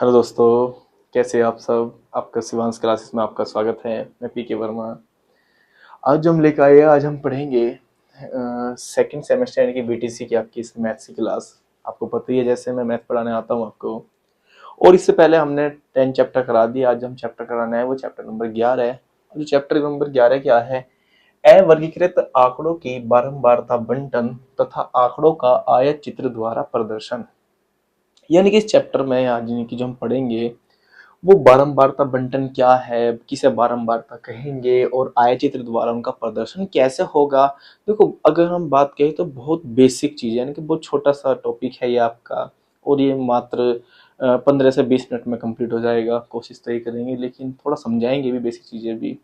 Hello दोस्तों, कैसे आप सब। आपका शिवांश क्लासेस में आपका स्वागत है। मैं पीके वर्मा। आज जो हम लेकर आए, आज हम पढ़ेंगे सेकंड सेमेस्टर यानी कि बीटीसी की आपकी इस मैथ्स की क्लास। आपको पता ही है, जैसे मैं मैथ पढ़ाने आता हूँ आपको, और इससे पहले हमने 10 चैप्टर करा दिए। आज हम चैप्टर कराना है वो चैप्टर नंबर 11 है। जो चैप्टर नंबर 11 क्या है? अवर्गीकृत आंकड़ों की बारंबारता बंटन तथा आंकड़ों का आयत चित्र द्वारा प्रदर्शन। यानी कि इस चैप्टर में आज की जो हम पढ़ेंगे वो बारंबारता बंटन क्या है, किसे बारंबारता कहेंगे, और आयचित्र द्वारा उनका प्रदर्शन कैसे होगा। देखो, अगर हम बात करें तो बहुत बेसिक चीज है, यानी कि बहुत छोटा सा टॉपिक है ये आपका, और ये मात्र 15 से 20 मिनट में कंप्लीट हो जाएगा। कोशिश तो ये करेंगे, लेकिन थोड़ा समझाएंगे भी बेसिक चीजें भी।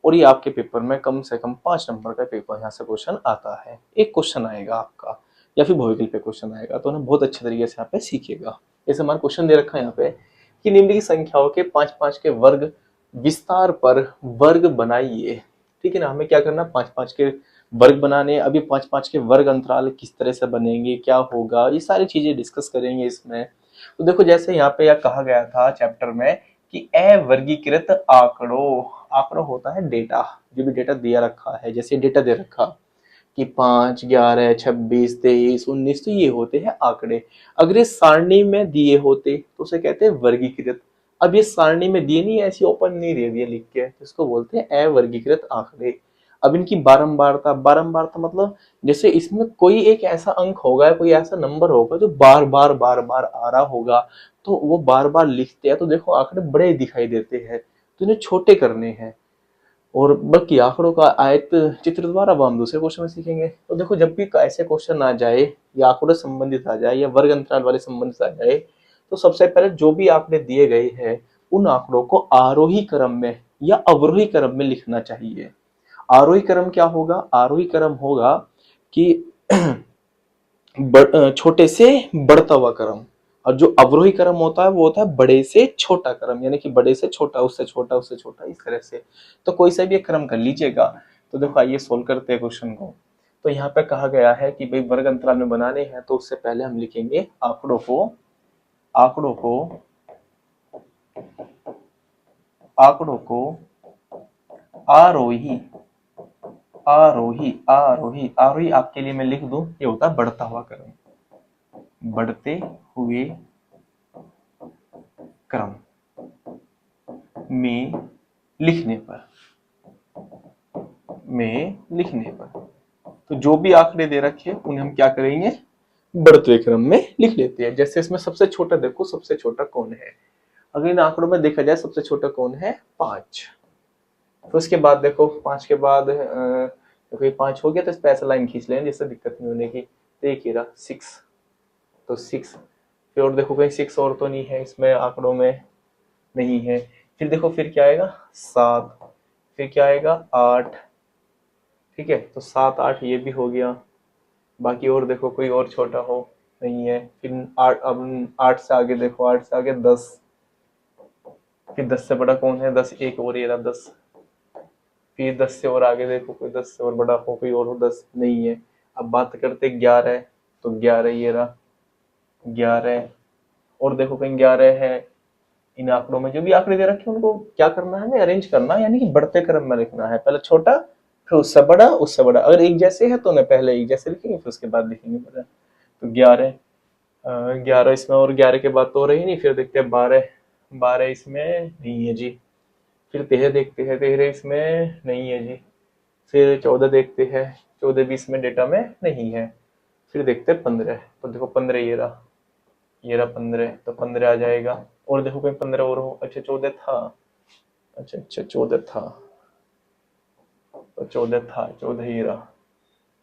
और ये आपके पेपर में कम से कम 5 नंबर का पेपर यहाँ से क्वेश्चन आता है। एक क्वेश्चन आएगा आपका, या फिर भौतिकी पे क्वेश्चन आएगा, तो उन्हें बहुत अच्छे तरीके से यहाँ पे सीखिएगा। जैसे हमारा क्वेश्चन दे रखा है यहाँ पे कि निम्नलिखित संख्याओं के 5-5 के वर्ग विस्तार पर वर्ग बनाइए। ठीक है ना, हमें क्या करना, 5-5 के वर्ग बनाने। अभी 5-5 के वर्ग अंतराल किस तरह से बनेंगे, क्या होगा, ये सारी चीजें डिस्कस करेंगे इसमें। तो देखो, जैसे यहाँ पे यह कहा गया था चैप्टर में कि अवर्गीकृत आंकड़ों, आंकड़ों होता है डेटा, जो भी डेटा दिया रखा है। जैसे डेटा दे रखा कि 5, 11, 26, 23, 19, तो ये होते हैं आंकड़े। अगर ये सारणी में दिए होते तो उसे कहते हैं वर्गीकृत। अब ये सारणी में दिए नहीं, ऐसी ओपन नहीं दे दिया लिख के, तो इसको बोलते हैं अवर्गीकृत आंकड़े। अब इनकी बारंबारता, बारंबारता मतलब जैसे इसमें कोई एक ऐसा अंक होगा, कोई ऐसा नंबर होगा जो बार बार बार बार आ रहा होगा, तो वो बार बार लिखते हैं तो देखो आंकड़े बड़े दिखाई देते हैं, तो इन्हें छोटे करने हैं। और बाकी आंकड़ों का आयत चित्र द्वारा वो हम दूसरे क्वेश्चन में सीखेंगे। तो देखो, जब भी ऐसे क्वेश्चन आ जाए या आंकड़ों से संबंधित आ जाए या वर्ग अंतराल वाले संबंधित आ जाए, तो सबसे पहले जो भी आंकड़े दिए गए हैं उन आंकड़ों को आरोही क्रम में या अवरोही क्रम में लिखना चाहिए। आरोही क्रम क्या होगा? आरोही क्रम होगा कि छोटे से बढ़ता हुआ क्रम, और जो अवरोही क्रम होता है वो होता है बड़े से छोटा क्रम, यानी कि बड़े से छोटा, उससे छोटा, उससे छोटा, इस तरह से। तो कोई सा भी एक क्रम कर लीजिएगा। तो देखो, आइए सोल्व करते हैं क्वेश्चन को। तो यहाँ पे कहा गया है कि भाई वर्ग अंतराल में बनाने हैं, तो उससे पहले हम लिखेंगे आंकड़ों को, आंकड़ों को, आंकड़ों को आरोही, आरोही, आरोही, आरोही आपके लिए मैं लिख दूं, ये होता है बढ़ता हुआ क्रम, बढ़ते हुए क्रम में लिखने पर, में लिखने पर। तो जो भी आंकड़े दे रखे हैं उन्हें हम क्या करेंगे, बढ़ते हुए क्रम में लिख लेते हैं। जैसे इसमें सबसे छोटा देखो, सबसे छोटा कौन है? अगर इन आंकड़ों में देखा जाए सबसे छोटा कौन है? 5। तो उसके बाद देखो, 5 के बाद देखो ये 5 हो गया, तो इस पे ऐसा लाइन खींच लें जिससे दिक्कत नहीं होने की। तो एक ही रहा 6, तो 6। फिर और देखो कहीं 6 और तो नहीं है इसमें आंकड़ों में, नहीं है। फिर देखो, फिर क्या आएगा? 7। फिर क्या आएगा? 8। ठीक है, तो 7, 8 ये भी हो गया। बाकी और देखो कोई और छोटा हो, नहीं है। फिर 8, अब 8 से आगे देखो, 8 से आगे 10। फिर 10 से बड़ा कौन है? 10, एक और, ये रहा 10। फिर 10 से और आगे देखो, कोई 10 से और बड़ा हो, कोई और हो, 10 नहीं है। अब बात करते 11, तो 11 ये रहा 11। और देखो कहीं 11 है। इन आंकड़ों में जो भी आंकड़े दे रखे हैं उनको क्या करना है, हमें अरेंज करना है, यानी कि बढ़ते क्रम में लिखना है। पहले छोटा, फिर उससे बड़ा, उससे बड़ा। अगर एक जैसे है तो उन्हें पहले एक जैसे लिखेंगे, फिर उसके बाद लिखेंगे बड़ा। तो 11, 11 इसमें, और 11 के बाद तो रही नहीं। फिर देखते हैं 12, 12 इसमें नहीं है जी। फिर 13 देखते हैं, 13 इसमें नहीं है जी। फिर 14 देखते हैं, 14 भी इसमें डेटा में नहीं है। फिर देखते हैं 15, तो देखो 15 ये रहा, ये रहा 15, तो 15 आ जाएगा। और देखो कहीं 15 और हो, अच्छा 14 था, अच्छा अच्छा 14 था, तो 14 था, 14 ही रहा।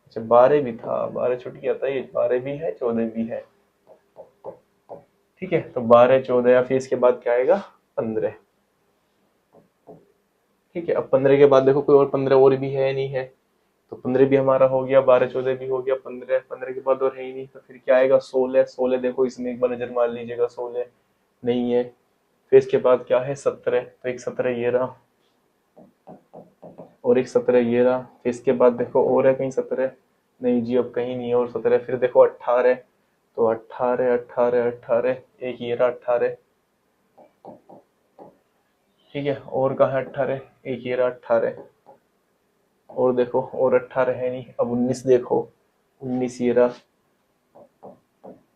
अच्छा 12 भी था, 12 छूट गया था, ये 12 भी है, 14 भी है। ठीक है, तो 12, 14, या फिर इसके बाद क्या आएगा? 15। ठीक है, अब 15 के बाद देखो कोई और 15 और भी है, नहीं है, तो 15 भी हमारा हो गया, 12, 14 भी हो गया, 15, 15 के बाद और है ही नहीं, तो फिर क्या आएगा? 16, 16 देखो इसमें एक बार नजर मार लीजिएगा, 16 नहीं है। फिर इसके बाद क्या है? 17, तो एक 17 ये रहा, और एक 17 ये रहा। फिर इसके बाद देखो और है कहीं 17, नहीं जी अब कहीं नहीं है और 17। फिर देखो 18, तो 18, 18, 18, एक ये रहा 18। ठीक है, और कहाँ है 18, एक ये रहा 18, और देखो और 18 है नहीं, अब 19 देखो, 19 ये रहा,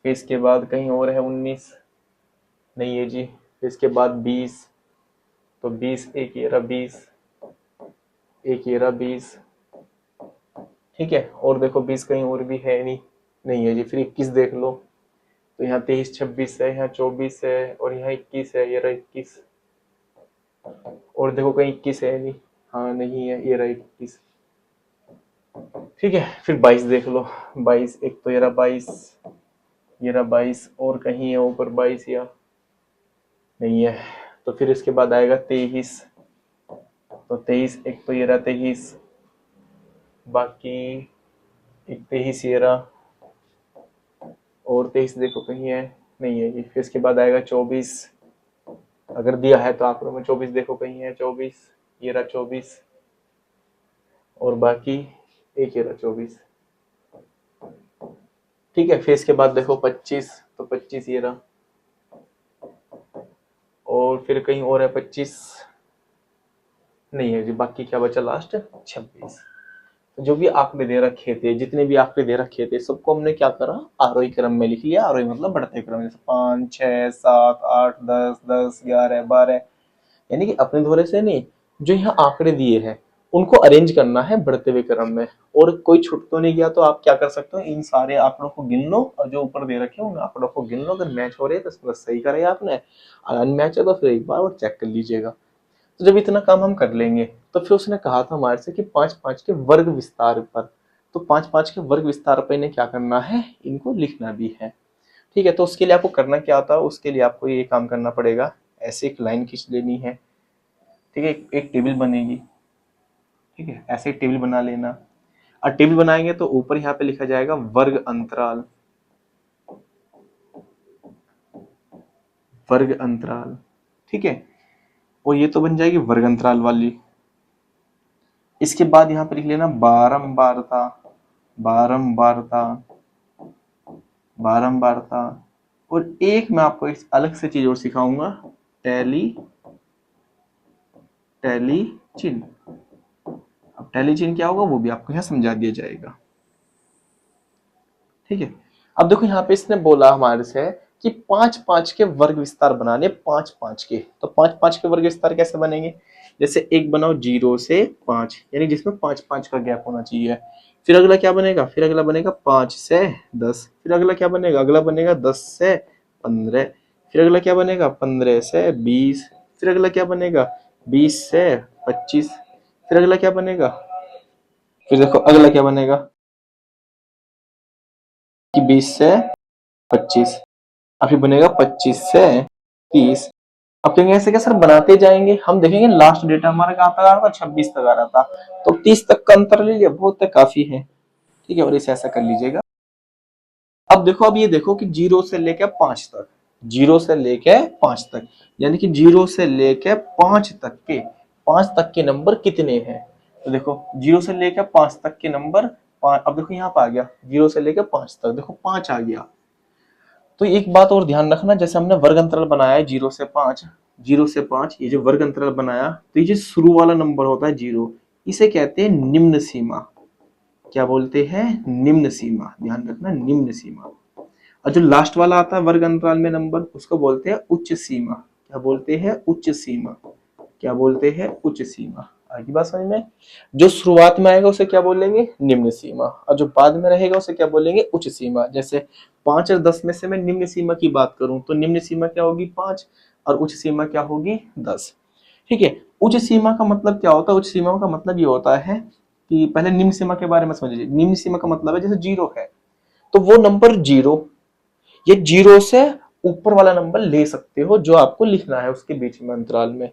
फिर इसके बाद कहीं और है 19, नहीं है जी, फिर इसके बाद 20, तो 20, एक ये रहा 20, एक ये रहा 20, ठीक है, और देखो 20 कहीं और भी है नहीं, नहीं है जी, फिर 21 देख लो, तो यहाँ 23 26 है, यहाँ 24 है, और यहाँ 21 है, ये रहा 21, और देखो कहीं 21 है नहीं, हाँ नहीं है, ये रहा 21, ठीक है, फिर 22 देख लो, 22, एक तो ये रहा 22, ये रहा 22, और कहीं है ऊपर 22 या नहीं है, तो फिर इसके बाद आएगा 23, तो 23, एक तो ये रहा 23, बाकी एक 23 ये रहा, और 23 देखो कहीं है, नहीं है ये, फिर इसके बाद आएगा 24, अगर दिया है तो आंकड़ों में 24 देखो कहीं है, 24, ये रहा 24, और बाकी एक ये रहा 24, ठीक है, फिर इसके बाद देखो 25, तो 25 ये रहा, और फिर कहीं और है 25, नहीं है जी, बाकी क्या बचा लास्ट 26। तो जो भी आंकड़े दे रखे थे, जितने भी आंकड़े दे रखे थे, सबको हमने क्या करा, आरोही क्रम में लिख लिया, आरोही मतलब बढ़ते क्रम, जैसे 5 6 7 8 10 10 11 12, यानी कि अपने धोरे से नहीं, जो यहाँ आंकड़े दिए हैं उनको अरेंज करना है बढ़ते हुए क्रम में, और कोई छूट तो नहीं गया, तो आप क्या कर सकते हो, इन सारे आंकड़ों को गिन लो, और जो ऊपर दे रखे हैं उन आंकड़ों को गिन लो, अगर मैच हो रहे हैं तो सही करे आपने, अगर अनमैच है तो फिर एक बार और चेक कर लीजिएगा। तो जब इतना काम हम कर लेंगे, तो फिर उसने कहा था हमारे से कि 5 5 के वर्ग विस्तार पर, तो 5 5 के वर्ग विस्तार पर इन्हें क्या करना है, इनको लिखना भी है, ठीक है। तो उसके लिए आपको करना क्या होता है, उसके लिए आपको ये काम करना पड़ेगा, ऐसे एक लाइन खींच लेनी है, ठीक है, एक टेबल बनेगी, ठीक है, ऐसे एक टेबल बना लेना, और टेबल बनाएंगे तो ऊपर यहाँ पे लिखा जाएगा वर्ग अंतराल, वर्ग अंतराल, ठीक है, और ये तो बन जाएगी वर्ग अंतराल वाली। इसके बाद यहाँ पे लिख लेना बारंबारता, बारंबारता, बारंबारता, और एक मैं आपको एक अलग से चीज और सिखाऊंगा, टैली, टैली चिन्ह। अब टैली चिन्ह क्या होगा वो भी आपको यहाँ समझा दिया जाएगा, ठीक है। अब देखो यहाँ पे इसने बोला हमारे से कि 5 5 के वर्ग विस्तार बनाने, 5 5 के, तो 5 5 के वर्ग विस्तार कैसे बनेंगे, जैसे एक बनाओ 0 से 5, यानी जिसमें 5 5 का गैप होना चाहिए, फिर अगला क्या बनेगा, फिर अगला बनेगा 5 से 10, फिर अगला क्या बनेगा, अगला बनेगा 10 से 15, फिर अगला क्या बनेगा 15 से 20, फिर अगला क्या बनेगा 20 से 25, फिर अगला क्या बनेगा, फिर देखो अगला क्या बनेगा कि 20 से 25, अभी बनेगा 25 से 30। अब कहेंगे ऐसे क्या सर बनाते जाएंगे, हम देखेंगे लास्ट डेटा हमारा कहाँ तक आ रहा था, 26 तक आ रहा था, तो 30 तक का अंतर ले लिया, बहुत तक काफी है, ठीक है, और इसे ऐसा कर लीजिएगा। अब देखो, अब ये देखो कि 0 से लेकर 5 तक, 0 से लेकर 5 तक, यानी कि 0 से लेकर 5 तक के, 5 तक के नंबर कितने हैं, तो देखो 0 से लेकर 5 तक के नंबर, अब देखो यहाँ पे आ गया 0 से लेकर 5 तक, देखो 5 आ गया। तो एक बात और ध्यान रखना, जैसे हमने वर्ग अंतराल बनाया है 0 से 5, 0 से 5, ये जो वर्ग अंतराल बनाया, तो ये जो शुरू वाला नंबर होता है 0, इसे कहते हैं निम्न सीमा, क्या बोलते हैं, निम्न सीमा, ध्यान रखना निम्न सीमा। और जो लास्ट वाला आता है वर्ग अंतराल में नंबर, उसको बोलते हैं उच्च सीमा, क्या बोलते हैं, उच्च सीमा, क्या बोलते हैं, उच्च सीमा। आगे बात समझ में, जो शुरुआत में आएगा उसे क्या बोलेंगे, निम्न सीमा, और जो बाद में रहेगा उसे क्या बोलेंगे, उच्च सीमा। जैसे 5 और 10 में से मैं निम्न सीमा की बात करूं, तो निम्न सीमा क्या होगी 5, और उच्च सीमा क्या होगी 10, ठीक है। उच्च सीमा का मतलब क्या होता है, उच्च सीमा का मतलब ये होता है कि पहले निम्न सीमा के बारे में समझिए। निम्न सीमा का मतलब है जैसे 0 है, तो वो नंबर 0, ये 0 से ऊपर वाला नंबर ले सकते हो जो आपको लिखना है उसके बीच में अंतराल में।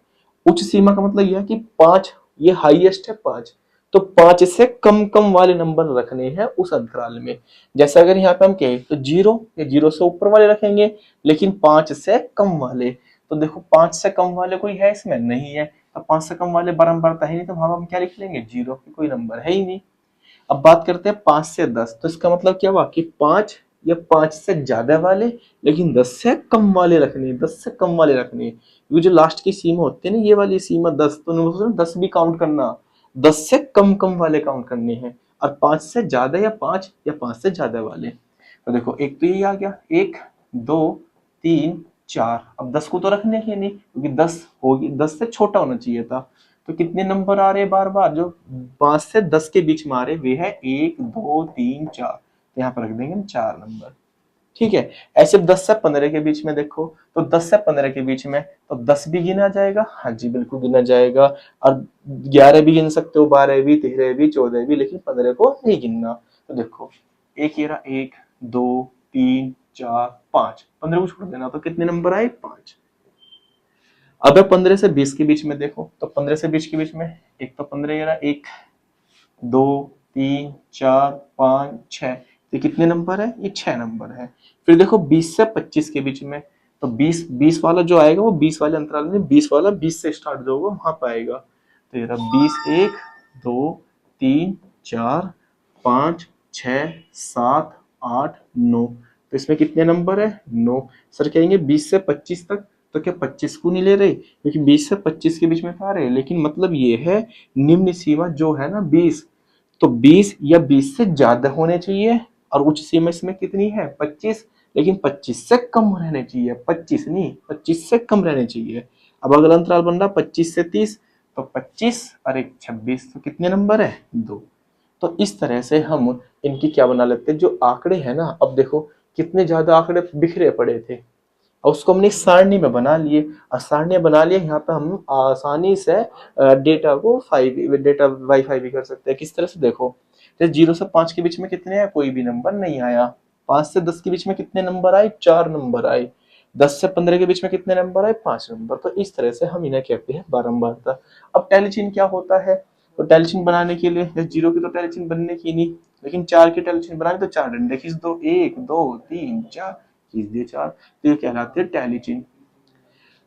उच्च सीमा का मतलब यह है कि 5, ये हाईएस्ट है 5, तो 5 से कम कम वाले नंबर रखने हैं उस अंतराल में। जैसे अगर यहाँ पे हम कहें तो 0, ये 0 से ऊपर वाले रखेंगे, लेकिन 5 से कम वाले, तो देखो 5 से कम वाले कोई है इसमें, नहीं है, तो 5 से कम वाले बारंबारता है नहीं, तो हम क्या लिख लेंगे 0, कोई नंबर है ही नहीं। अब बात करते हैं 5 से 10, तो इसका मतलब क्या हुआ कि 5 या 5 से ज्यादा वाले, लेकिन 10 से कम वाले रखने, 10 से कम वाले रखने। ये जो लास्ट की सीमा होती है ना, ये वाली सीमा 10, तो 10 भी काउंट करना, 10 से कम कम वाले काउंट करने हैं, और 5 से ज्यादा या 5 से ज्यादा वाले। तो देखो एक तो ये आ गया, 1 2 3 4। अब 10 को तो रखने के नहीं, क्योंकि 10 होगी, 10 से छोटा होना चाहिए था। तो कितने नंबर आ रहे हैं बार बार, जो 5 से 10 के बीच में आ रहे वे है 1 2 3 4। तो यहाँ पर रख देंगे 4 नंबर। ठीक है। ऐसे 10 से 15 के बीच में देखो, तो 10 से 15 के बीच में तो 10 भी गिना जाएगा, हाँ जी बिल्कुल गिना जाएगा। और 11 भी गिन सकते हो, 12 भी, 13 भी, 14 भी, लेकिन 15 को नहीं गिनना। तो देखो एक ये रहा, 1 2 3 4 5, 15 को छोड़ देना, तो कितने नंबर आए, 5। अब 15 से 20 के बीच में देखो, तो 15 से 20 के बीच में एक तो 15 ये रहा, 1 2 3 4 5 6, तो कितने नंबर है, ये 6 नंबर है। फिर देखो 20 से 25 के बीच में, तो 20 वाला जो आएगा वो 20 वाले अंतराल में 20 वाला 20 से स्टार्ट जो होगा वहां पर आएगा। तो ये रहा 20, 1 2 3 4 5 6 7 8 9, तो इसमें कितने नंबर है, 9। सर कहेंगे 20 से 25 तक, तो क्या 25 को नहीं ले रहे, क्योंकि 20 से 25 के बीच में आ रहे, लेकिन मतलब ये है निम्न सीमा जो है ना 20, तो 20 या 20 से ज्यादा होने चाहिए, और उच्च सीमा इसमें कितनी है, 25, लेकिन 25 से कम रहने चाहिए, 25 नहीं, 25 से कम रहने चाहिए। अब अगला अंतराल बन रहा 25 से 30, तो 25 और एक 26, तो कितने नंबर है, 2। तो इस तरह से हम इनकी क्या बना लेते हैं, जो आंकड़े हैं ना, अब देखो कितने ज्यादा आंकड़े बिखरे पड़े थे, और उसको हमने सारणी में बना लिए, और सारणी बना लिए, यहाँ पे हम आसानी से डेटा को डेटा वाईफाई भी कर सकते हैं। किस तरह से देखो, जैसे 0 से 5 के बीच में कितने हैं, कोई भी नंबर नहीं आया। 5 से 10 के बीच में कितने नंबर आए, 4 नंबर आए। 10 से 15 के बीच में कितने नंबर आए, 5 नंबर। तो इस तरह से हम इन्हें कहते हैं बारंबारता। अब टेलीचिन क्या होता है, तो टेलीचिन बनाने के लिए, 0 की तो टेलीचिन बनने की नहीं, लेकिन 4 की टेलीचिन बनाने तो 4 डंडे खींच दो, 1 2 3 4 खींच दिए 4, तो ये कहलाते हैं टेलीचिन।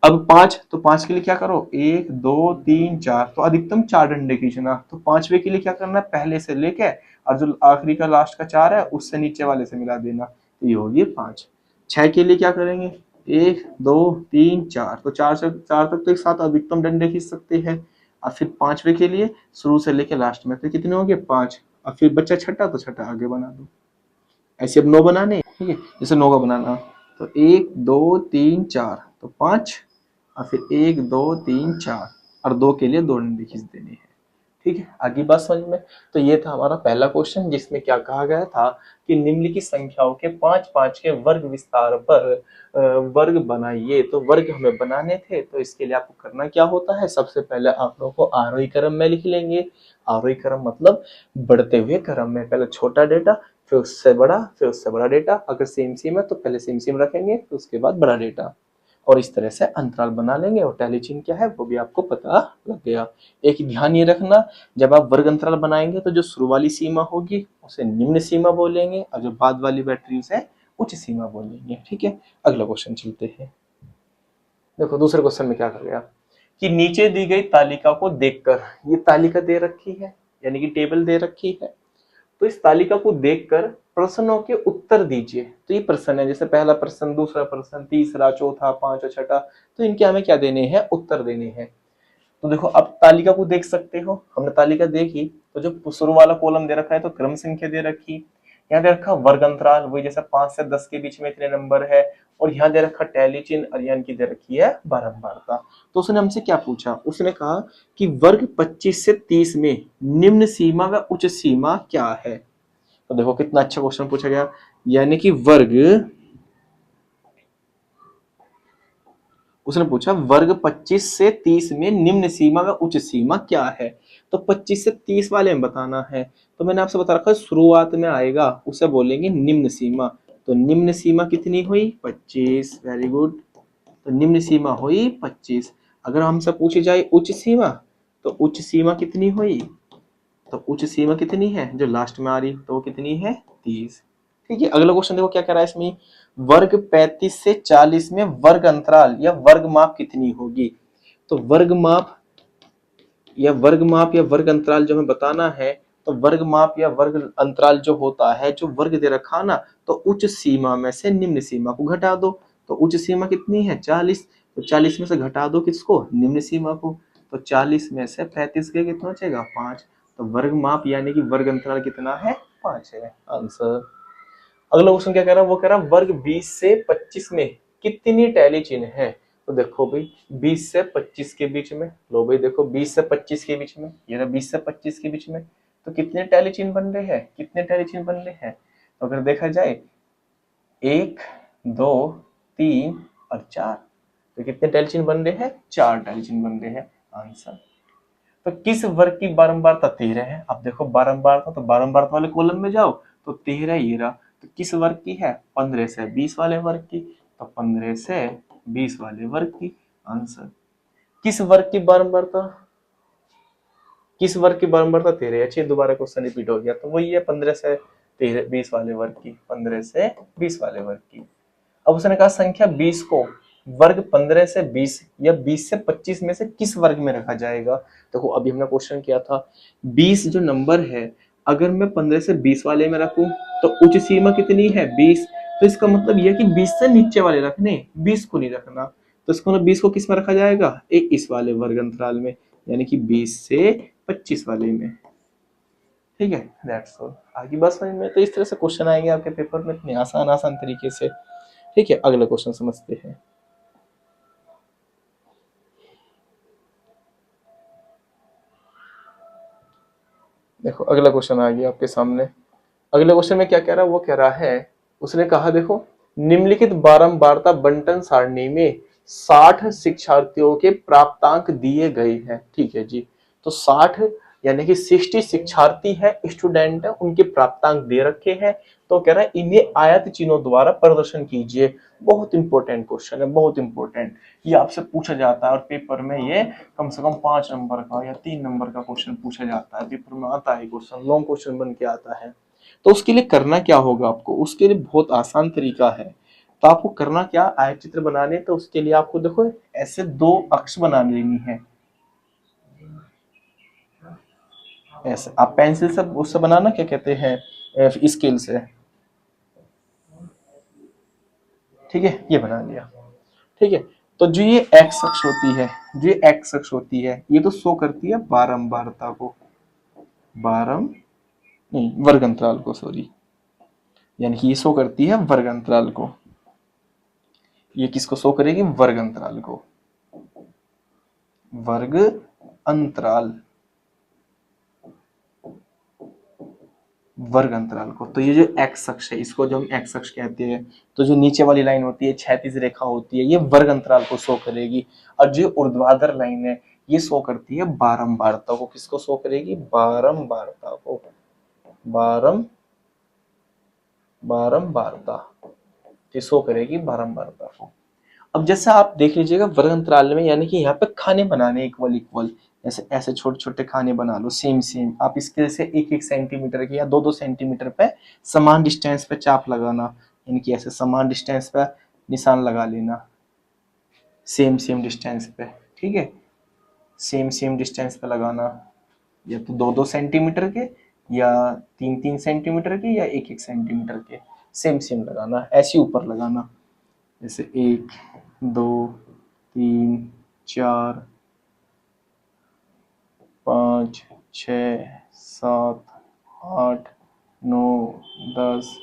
अब 5, तो 5 के लिए क्या करो, 1 2 3 4, तो अधिकतम 4 डंडे खींचना। तो 5वें के लिए क्या करना है, पहले से लेके और जो आखिरी का लास्ट का 4 है उससे नीचे वाले से मिला देना, तो ये होगी 5। 6 के लिए क्या करेंगे, 1 2 3 4, तो 4 से 4 तक तो एक साथ अधिकतम डंडे खींच सकते हैं। और फिर 5वें के लिए शुरू से लेके लास्ट में, तो कितने हो गए, 5। और फिर बच्चा छठा, तो छठा आगे बना दो। ऐसे अब 9 बनाने, ठीक है, जैसे 9 का बनाना, तो 1 2 3 4, तो 5, और फिर 1 2 3 4, और 2 के लिए 2 डंडे खींच देने हैं। ठीक है, आगे बात समझ में। तो ये था हमारा पहला क्वेश्चन, जिसमें क्या कहा गया था कि निम्नलिखित संख्याओं के 5-5 के वर्ग विस्तार पर वर्ग बनाइए। तो वर्ग हमें बनाने थे, तो इसके लिए आपको करना क्या होता है, सबसे पहले आंकड़ों को आरोही क्रम में लिख लेंगे। आरोही क्रम मतलब बढ़ते हुए क्रम में, पहले छोटा डेटा, फिर उससे बड़ा, फिर उससे बड़ा डेटा। अगर सेम सेम है तो पहले सेम सेम रखेंगे, फिर उसके बाद बड़ा डेटा, और इस तरह से अंतराल बना लेंगे। और टेलीचिन क्या है वो भी आपको पता लग गया। एक ध्यान ये रखना, जब आप वर्ग अंतराल बनाएंगे तो जो शुरू वाली सीमा होगी उसे निम्न सीमा बोलेंगे, और जो बाद वाली बैटरी उसे उच्च सीमा बोलेंगे। ठीक है, अगला क्वेश्चन चलते हैं। देखो दूसरे क्वेश्चन में क्या कर गया कि नीचे दी गई तालिका को देखकर, ये तालिका दे रखी है यानी कि टेबल दे रखी है, तो इस तालिका को देखकर प्रश्नों के उत्तर दीजिए। तो ये प्रश्न है, जैसे पहला प्रश्न, दूसरा प्रश्न, तीसरा, चौथा, पांचवा, छठा, तो इनके हमें क्या देने हैं, उत्तर देने हैं। तो देखो अब तालिका को देख सकते हो, हमने तालिका देखी, तो जो शुरू वाला कॉलम दे रखा है तो क्रम संख्या दे रखी, यहाँ दे रखा वर्ग अंतराल, वही जैसे 5 से 10 के बीच में इतने नंबर है, और यहाँ दे रखा टैली चिन्ह, और यहाँ की दे रखी है बारंबारता। तो उसने हमसे क्या पूछा, उसने कहा कि वर्ग 25 से 30 में निम्न सीमा व उच्च सीमा क्या है। तो देखो कितना अच्छा क्वेश्चन पूछा गया, यानी कि वर्ग, उसने पूछा वर्ग 25 से 30 में निम्न सीमा व उच्च सीमा क्या है। तो 25 से 30 वाले में बताना है, तो मैंने आपसे बता रखा है शुरुआत में आएगा उसे बोलेंगे निम्न सीमा। तो निम्न सीमा कितनी हुई, 25, वेरी गुड। तो निम्न सीमा हुई 25। अगर हमसे पूछी जाए उच्च सीमा, तो उच्च सीमा कितनी हुई, तो उच्च सीमा कितनी है जो लास्ट में आ रही, तो वो कितनी है, 30। ठीक है, अगला क्वेश्चन देखो क्या कह रहा है इसमें, वर्ग 35 से 40 में वर्ग अंतराल या वर्ग माप कितनी होगी। तो वर्ग माप या वर्ग अंतराल जो हमें बताना है तो वर्ग माप या वर्ग अंतराल जो होता है, जो वर्ग दे रखा ना, तो उच्च सीमा में से निम्न सीमा को घटा दो। तो उच्च सीमा कितनी है 40, तो 40 में से घटा दो किसको, निम्न सीमा को। तो 40 में से 35 के कितना बचेगा 5। तो वर्ग माप यानी कि वर्ग अंतराल कितना है 5 है आंसर। अगला क्वेश्चन क्या कह रहा है, वो कह रहा है वर्ग 20 से 25 में कितनी टैली चिन्ह है। तो देखो भाई 20 से 25 के बीच में, लो भाई देखो 20 से 25 के बीच में, ये ना 20 से 25 के बीच में, तो कितने टैली चिन्ह बन रहे हैं, कितने टैली चिन्ह बन रहे हैं। तो अगर देखा जाए 1 2 3 और 4, तो कितने टैली चिन्ह बन रहे हैं, 4 टैली चिन्ह बन रहे हैं आंसर। तो किस वर्ग की बारंबारता 13 है। अब देखो बारंबारता, तो बारंबारता वाले कॉलम में जाओ तो 13 ये रहा। तो किस वर्ग की है, 15 से 20 वाले वर्ग की। तो 15 से 20 वाले वर्ग की आंसर। किस वर्ग की बारंबारता, किस वर्ग की बारंबारता 13। अच्छी, दोबारा क्वेश्चन रिपीट हो गया, तो वही है 15 से 13 20 वाले वर्ग की, 15 से 20 वाले वर्ग की। अब उसने कहा संख्या 20 को वर्ग 15 से 20 या 20 से 25 में से किस वर्ग में रखा जाएगा। देखो अभी हमने क्वेश्चन किया था 20 जो नंबर है, अगर मैं 15 से 20 वाले में रखूं तो उच्च सीमा कितनी है 20। तो इसका मतलब यह कि 20 से नीचे वाले रखने, 20 को नहीं रखना। तो इसको 20 को किस में रखा जाएगा, एक इस वाले वर्ग अंतराल में, यानी कि 20 से 25 वाले में। ठीक है, दैट्स ऑल। आगे बस समझ में, तो इस तरह से क्वेश्चन आएंगे आपके पेपर में इतने आसान आसान तरीके से। ठीक है, अगला क्वेश्चन समझते हैं। देखो अगला क्वेश्चन आ गया आपके सामने। अगले क्वेश्चन में क्या कह रहा है, वो कह रहा है, उसने कहा देखो निम्नलिखित बारंबारता बंटन सारणी में 60 शिक्षार्थियों के प्राप्तांक दिए गए हैं। ठीक है जी, तो 60 यानी कि 60 शिक्षार्थी है, स्टूडेंट है, उनके प्राप्तांक दे रखे हैं। तो कह रहा है इन्हें आयत चिन्हों द्वारा प्रदर्शन कीजिए। बहुत इंपॉर्टेंट क्वेश्चन है, बहुत इंपॉर्टेंट। ये आपसे पूछा जाता है और पेपर में ये कम से कम 5 नंबर का या 3 नंबर का क्वेश्चन पूछा जाता है, पेपर में आता है क्वेश्चन, लॉन्ग क्वेश्चन बन के आता है। तो उसके लिए करना क्या होगा आपको, उसके लिए बहुत आसान तरीका है। तो आपको करना क्या, आयत चित्र बनाने, तो उसके लिए आपको देखो ऐसे 2 अक्ष बना लेनी है। ऐसे आप पेंसिल से उससे बनाना, क्या कहते हैं स्केल से। ठीक है, ये बना लिया। ठीक है, तो जो ये एक्स अक्ष होती है, जो ये एक्स अक्ष होती है, ये तो शो करती है बारंबारता को, बारम नहीं वर्ग अंतराल को, सॉरी, यानी कि ये शो करती है वर्ग अंतराल को। ये किसको शो करेगी, वर्ग अंतराल को, वर्ग अंतराल, वर्ग अंतराल को। तो ये जो एक्स अक्ष है, इसको जो हम एक्स अक्ष कहते हैं, तो जो नीचे वाली लाइन होती है, क्षैतिज रेखा होती है, ये वर्ग अंतराल को शो करेगी। और जो ऊर्ध्वाधर लाइन है, ये शो करती है बारंबारता को। किसको शो करेगी, बारंबारता को, बारंबारता, ये शो करेगी बारंबारता को। अब जैसा आप देख लीजिएगा वर्ग अंतराल में, यानी कि यहाँ पे खाने बनाने इक्वल इक्वल, ऐसे ऐसे छोटे छोटे खाने बना लो सेम सेम। आप इसके से 1-1 सेंटीमीटर के या 2-2 सेंटीमीटर पे समान डिस्टेंस पे चाप लगाना, यानी कि ऐसे समान डिस्टेंस पे निशान लगा लेना, सेम सेम डिस्टेंस पे। ठीक है, सेम सेम डिस्टेंस पे लगाना, या तो 2-2 सेंटीमीटर के, या 3-3 सेंटीमीटर के, या 1-1 सेंटीमीटर के, सेम सेम लगाना, ऐसे ऊपर लगाना, जैसे 1 2 3 4 5 6 7 8 9 10,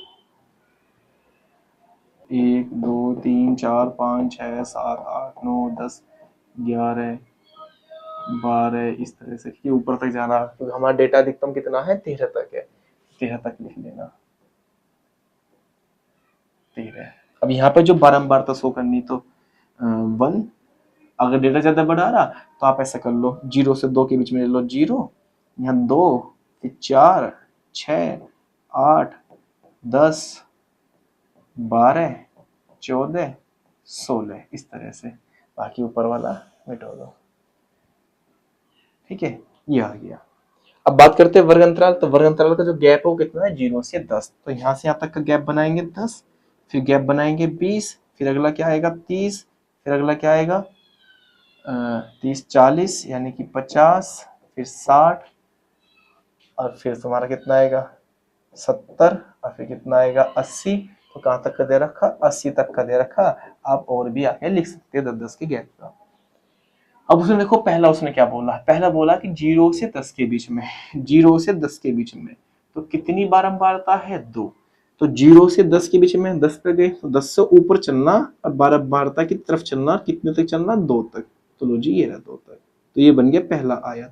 1 2 3 4 5 6 7 8 9 10 11 12, इस तरह से ये ऊपर तक जाना, क्योंकि हमारा डेटा अधिकतम कितना है 13 तक है, 13 तक लिख लेना, 13। अब यहाँ पे जो बारंबारता शो करनी, तो 1, अगर डेटा ज्यादा बढ़ा रहा तो आप ऐसा कर लो 0 से 2 के बीच में ले लो 0, यहाँ 2, फिर 4 6 8 10 12 14 16, इस तरह से। बाकी ऊपर वाला मिटा दो। ठीक है, ये आ गया। अब बात करते हैं वर्ग अंतराल। तो वर्ग अंतराल का जो गैप है वो कितना है, 0 से 10। तो यहाँ से यहाँ तक का गैप बनाएंगे 10, फिर गैप बनाएंगे 20, फिर अगला क्या आएगा 30, फिर अगला क्या आएगा 30 40 यानी कि 50, फिर 60, और फिर तुम्हारा कितना आएगा 70, और फिर कितना आएगा 80। तो कहाँ तक का दे रखा, 80 तक का दे रखा। आप और भी आगे लिख सकते हैं 10-10 के गैप का। अब उसने देखो पहला उसने क्या बोला, पहला बोला कि 0 से 10 के बीच में, 0 से 10 के बीच में तो कितनी बारंबारता है 2। तो 0 से 10 के बीच में 10 पे गए तो 10 से ऊपर चलना और बारंबारता की तरफ चलना, कितने तक चलना 2 तक। तो लो जी ये रहा 2 तक। तो ये बन गया पहला आयत।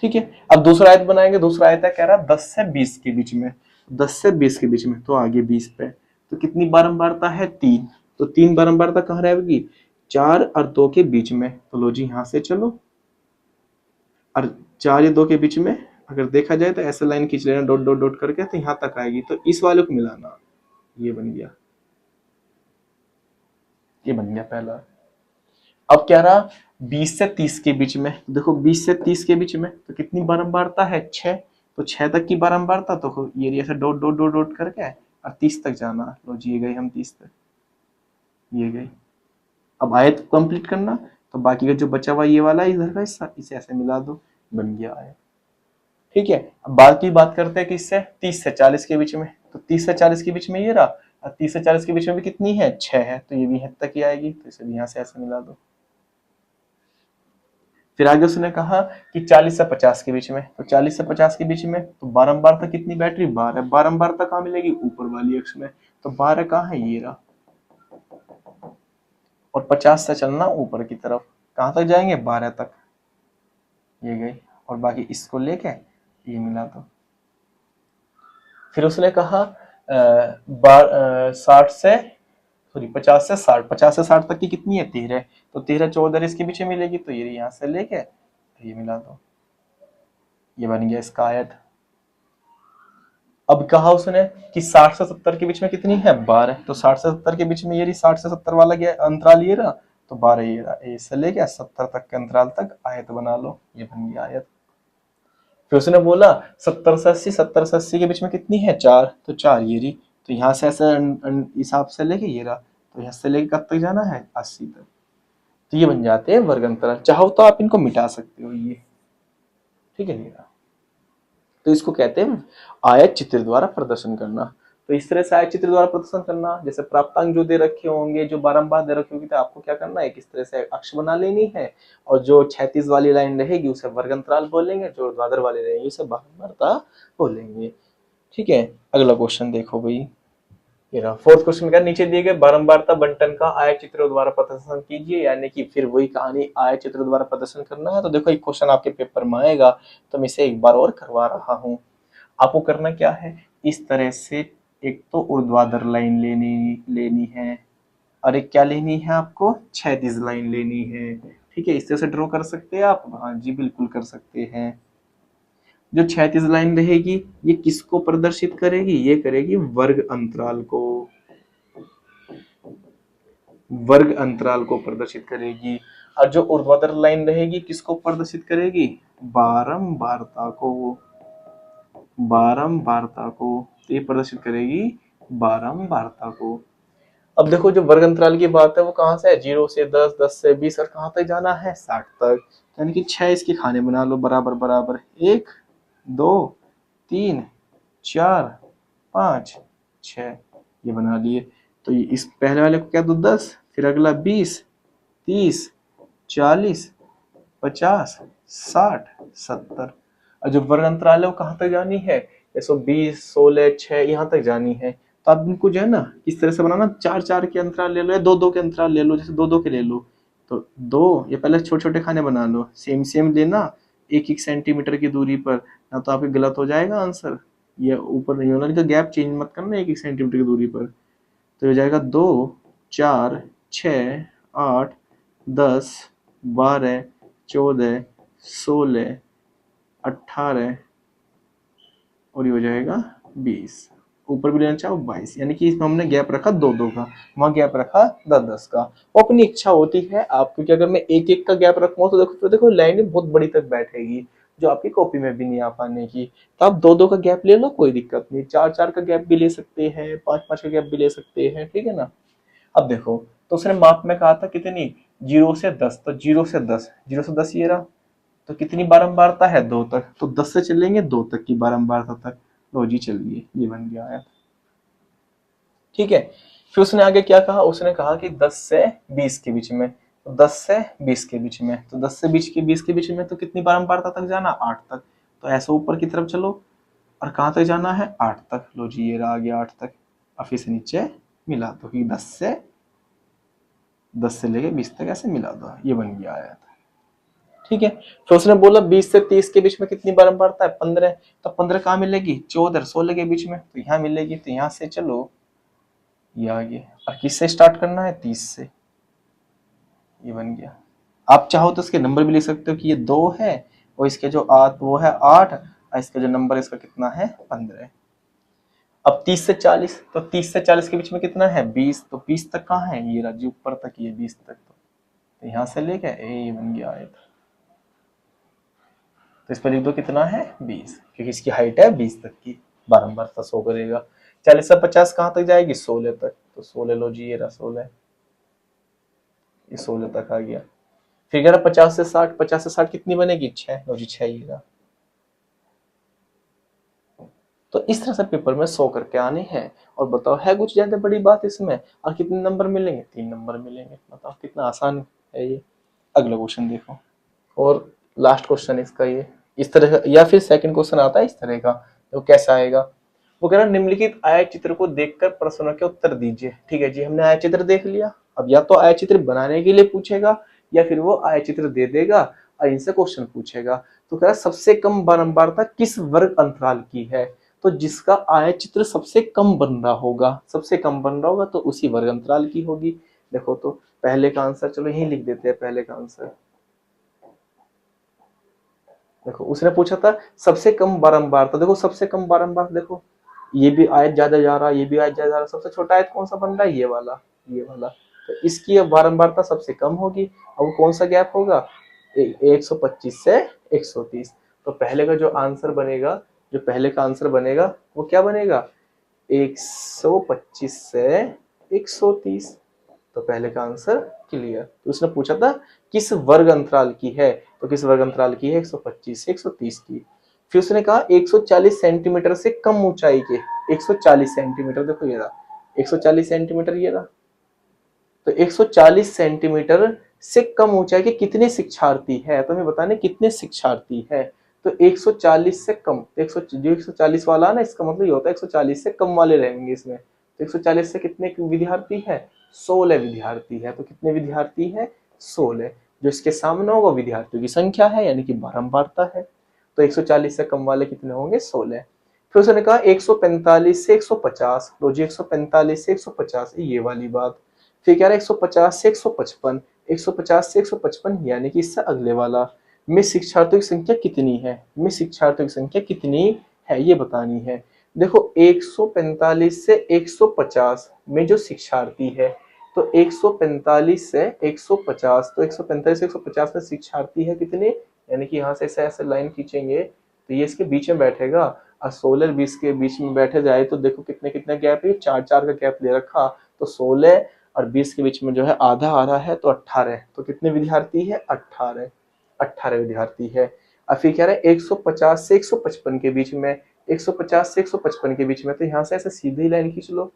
ठीक है, अब दूसरा आयत बनाएंगे। दूसरा आयत है कह रहा 10 से 20 के बीच में, 10 से 20 के बीच में तो आगे 20 पे। तो कितनी बारंबारता है 3। तो 3 बारंबारता कहाँ रहेगी 4 और 2 के बीच में। तो लो जी यहां से चलो, और 4 या 2 के बीच में अगर देखा जाए तो ऐसे लाइन खींच लेना डॉट डॉट डॉट करके, तो यहां तक आएगी। तो इस वाले को मिलाना, ये बन गया, ये बन गया पहला। अब क्या रहा 20 से 30 के बीच में। देखो 20 से 30 के बीच में तो कितनी बारंबारता है 6। तो 6 तक की बारंबारता, तो ये ऐसे डॉट डॉट डॉट डॉट करके और 30 तक जाना। लो जी ये गए हम 30 तक, ये गई। अब आयत कंप्लीट करना, तो बाकी का जो बचा हुआ ये वाला इधर का हिस्सा, इसे ऐसे मिला दो, बन गया आयत। ठीक है, अब बाकी बात करते हैं किससे 30 से 40 के बीच में। तो 30 से 40 के बीच में ये रहा, और 30 से 40 के बीच में भी कितनी है 6 है। तो ये भी हद तक ही आएगी, तो इसे भी यहाँ से ऐसे मिला दो। फिर आगे उसने कहा कि 40 से 50 के बीच में। तो 40 से 50 के बीच में तो बारंबारता कितनी बैटरी 12। बारंबारता कहाँ मिलेगी ऊपर वाली अक्ष में। तो 12 कहाँ है ये रहा, और 50 से चलना ऊपर की तरफ, कहाँ तक जाएंगे 12 तक, ये गई। और बाकी इसको लेके ये मिला दो। फिर उसने कहा 60 से सॉरी 50 से 60, 50 से 60 तक की कितनी है 13। तो 13 14 इसके पीछे मिलेगी, तो ये यहाँ से लेके तो ये मिला दो, ये बन गया इसका आयत। अब कहा उसने कि 60 से 70 के बीच में कितनी है 12। तो 60 से 70 के बीच में ये रही, 60 से 70 वाला अंतराल ये रहा, तो 12 ये रहा। इससे लेके 70 तक के अंतराल तक आयत बना लो, ये बन गया आयत। फिर उसने बोला 70 से 80, 70 से 80 के बीच में कितनी है 4। तो 4 ये रही। तो यहाँ से ऐसे हिसाब से लेके ये रहा, तो यहाँ से लेके कब तक जाना है 80 तक। तो ये बन जाते हैं वर्ग अंतराल। चाहो तो आप इनको मिटा सकते हो ये, ठीक है ये। तो इसको कहते हैं आयत चित्र द्वारा प्रदर्शन करना। तो इस तरह से आयत चित्र द्वारा प्रदर्शन करना, जैसे प्राप्तांक जो दे रखे होंगे, जो बारंबार दे रखी होगी, तो आपको क्या करना है किस तरह से अक्ष बना लेनी है, और जो 36 वाली लाइन रहेगी उसे वर्ग अंतराल बोलेंगे, जो ऊर्ध्वाधर वाली रहेगी उसे बारंबारता बोलेंगे। ठीक है, अगला क्वेश्चन देखो भाई, ये रहा फोर्थ क्वेश्चन का। नीचे दिए गए बारंबारता बंटन का आयत चित्र द्वारा प्रदर्शन कीजिए, यानी कि फिर वही कहानी आयत चित्र द्वारा प्रदर्शन करना है। तो देखो एक क्वेश्चन आपके पेपर में आएगा, तो मैं इसे एक बार और करवा रहा हूँ। आपको करना क्या है, इस तरह से एक तो ऊर्ध्वाधर लाइन लेनी है, और एक क्या लेनी है आपको क्षैतिज लाइन लेनी है। ठीक है, इस तरह से ड्रॉ कर सकते हैं आप। हाँ जी बिल्कुल कर सकते हैं। जो क्षैतिज लाइन रहेगी ये किसको प्रदर्शित करेगी, ये करेगी वर्ग अंतराल को, वर्ग अंतराल को प्रदर्शित करेगी। और जो ऊर्ध्वाधर लाइन रहेगी किसको प्रदर्शित करेगी, बारंबारता को, बारंबारता को। तो ये प्रदर्शित करेगी बारंबारता को। अब देखो जो वर्ग अंतराल की बात है वो कहां से है 0 से 10, 10 से 20, और कहां तक जाना है 60 तक। यानी कि 6 इसके खाने बना लो बराबर बराबर, 1 2 3 4 5 6, ये बना लिए। तो इस पहले वाले को क्या दो 10, फिर अगला 20 30 40 50 60 70। और जो वर्ग अंतराल है वो कहाँ तक जानी है 120 16 6 यहाँ तक जानी है। तो आप इनको जो है ना इस तरह से बनाना, 4 4 के अंतराल ले लो या 2 2 के अंतराल ले लो, जैसे 2 2 के ले लो। तो 2 ये पहले छोटे छोटे खाने बना लो, सेम सेम लेना 1 1 सेंटीमीटर की दूरी पर, ना तो आपके गलत हो जाएगा आंसर। ये ऊपर नहीं होना, का गैप चेंज मत करना 1 1 सेंटीमीटर की दूरी पर। तो हो जाएगा 2 4 6 8 10 12 14 16 18 और ये हो जाएगा 20, ऊपर भी लेना चाहो 22। यानी कि इसमें हमने गैप रखा 2 2 का, वहां गैप रखा 10 10 का। वो अपनी इच्छा होती है आप, क्योंकि अगर मैं 1 1 का गैप रखूंगा तो देखो लाइन बहुत बड़ी तक बैठेगी, जो आपकी कॉपी में भी नहीं आ पाने की। तो आप 2 2 का गैप ले लो, कोई दिक्कत नहीं। 4 4 का गैप भी ले सकते हैं, 5 5 का गैप भी ले सकते हैं, ठीक है ना। अब देखो तो उसने माप में कहा था कितनी 0 से 10, तो 0 से 10 ये रहा। तो कितनी बारंबारता है 2 तक, तो 10 से चलेंगे 2 तक की बारंबारता तक। लो जी चलिए, ये बन गया आयत। ठीक है, फिर उसने आगे क्या कहा, उसने कहा कि 10 से 20 के बीच में, तो 10 से 20 के बीच में, तो 10 से 20 के बीच में तो कितनी बारंबारता तक जाना, 8 तक। तो ऐसे ऊपर की तरफ चलो, और कहाँ तक जाना है, 8 तक। लो जी ये रहा, आ गया 8 तक। अब फिर से नीचे मिला दो कि 10 से लेके 20 तक ऐसे मिला दो, ये बन गया आयत। ठीक है, फिर उसने बोला 20 से 30 के बीच में कितनी बारंबारता है, 15। तो 15 कहाँ मिलेगी, 14 16 के बीच में, तो यहाँ मिलेगी। तो यहाँ से चलो ये आगे, और किससे स्टार्ट करना है, 30 से, ये बन गया। आप चाहो तो इसके नंबर भी लिख सकते हो कि ये 2 है, और इसके जो वो है 8, और इसका जो नंबर इसका कितना है, 15। अब 30 से 40, तो 30 से 40 के बीच में कितना है, 20। तो 20 तक कहाँ है, ये राज्य ऊपर तक, ये 20 तक। तो यहाँ से लेके ये बन गया आयत। तो इस पर लिख दो कितना है, 20, क्योंकि इसकी हाइट है 20 तक की, बारंबारता 100 करेगा। 40 से 50 कहाँ तक जाएगी, 16 तक। तो 16 लो जी, ये रहा 16, ये 16 तक आ गया। फिर कह रहा 50 से 60, 50 से 60 कितनी बनेगी, 6। लो जी 6 ये रहा। तो इस तरह से पेपर में 100 करके आने हैं। और बताओ है कुछ ज्यादा बड़ी बात इसमें, और कितने नंबर मिलेंगे, 3 नंबर मिलेंगे। बताओ कितना आसान है ये। अगला क्वेश्चन देखो, और लास्ट क्वेश्चन इसका ये इस तरह का, या फिर सेकंड क्वेश्चन आता है इस तरह का, तो कैसा आएगा। वो कह रहा निम्नलिखित आयत चित्र को देखकर प्रश्नों के उत्तर दीजिए। ठीक है जी, हमने आयत चित्र देख लिया। अब या तो आयत चित्र बनाने के लिए पूछेगा, या फिर वो आयत चित्र दे देगा और इनसे क्वेश्चन पूछेगा। तो कह रहा सबसे कम बारंबारता किस वर्ग अंतराल की है। तो जिसका आयत चित्र सबसे कम बन रहा होगा, सबसे कम बन रहा होगा, तो उसी वर्ग अंतराल की होगी। देखो तो पहले का आंसर चलो यही लिख देते हैं, पहले का आंसर। देखो उसने पूछा था सबसे कम बारंबारता, देखो सबसे कम बारंबार, देखो ये भी आयत ज्यादा जा रहा है, ये भी आयत ज्यादा जा रहा है। सबसे छोटा आयत कौन सा बन रहा है, ये वाला, ये वाला। तो इसकी अब बारंबारता सबसे कम होगी। अब कौन सा गैप होगा, 125 से 130। तो पहले का जो आंसर बनेगा, जो पहले का आंसर बनेगा वो क्या बनेगा, 125 से 130। तो पहले का आंसर क्लियर। तो उसने पूछा था किस वर्ग अंतराल की है, तो किस वर्ग अंतराल की है, 125 से 130 की। फिर उसने कहा 140 सेंटीमीटर से कम ऊंचाई के, 140 सेंटीमीटर, देखो ये रहा 140 सेंटीमीटर, ये रहा। तो 140 सेंटीमीटर से कम ऊंचाई के कितने शिक्षार्थी है, तो हमें बताने कितने शिक्षार्थी है। तो 140 से कम, जो 140 वाला ना, इसका मतलब ये होता है 140 से कम वाले रहेंगे इसमें। तो 140 से कितने विद्यार्थी है, 16 विद्यार्थी है। तो कितने विद्यार्थी है, 16। जो इसके सामने होगा विद्यार्थियों की संख्या है, यानी कि बारंबारता है। तो 140 से कम वाले कितने होंगे, 16। फिर उसने कहा 145 से 150, लो जी 145 से 150, ये वाली बात। फिर कह रहा है 150 से 155, 150 से 155 यानी कि इससे अगले वाला में शिक्षार्थियों की संख्या कितनी है, में शिक्षार्थियों की संख्या कितनी है ये बतानी है। देखो 145 से 150 में जो शिक्षार्थी है, तो 145 से 150, तो 145 से 150 में शिक्षार्थी है कितने, यानी कि यहाँ से ऐसे ऐसे लाइन खींचेंगे तो ये इसके बीच में बैठेगा, और 16 20 के बीच में बैठे जाए तो देखो कितने कितने गैप है, 4 4 का गैप ले रखा। तो 16 और 20 के बीच में जो है आधा आ रहा है, तो 18। तो कितने विद्यार्थी है, 18, 18 विद्यार्थी है। अब फिर कह रहे हैं 150 से 155 के बीच में, 150 से 155 के बीच में, तो यहाँ से ऐसे सीधी लाइन खींच लो,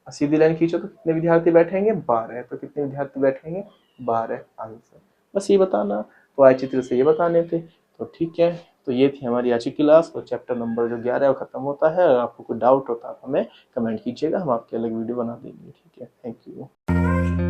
सीधी लाइन खींचो तो कितने विद्यार्थी बैठेंगे, 12। तो कितने विद्यार्थी बैठेंगे, 12 आंसर। बस ये बताना, तो आय चित्र से ये बताने थे। तो ठीक है, तो ये थी हमारी आज की क्लास। और चैप्टर नंबर जो 11 है वो खत्म होता है। अगर आपको कोई डाउट होता है तो हमें कमेंट कीजिएगा, हम आपके अलग वीडियो बना देंगे। ठीक है, थैंक यू।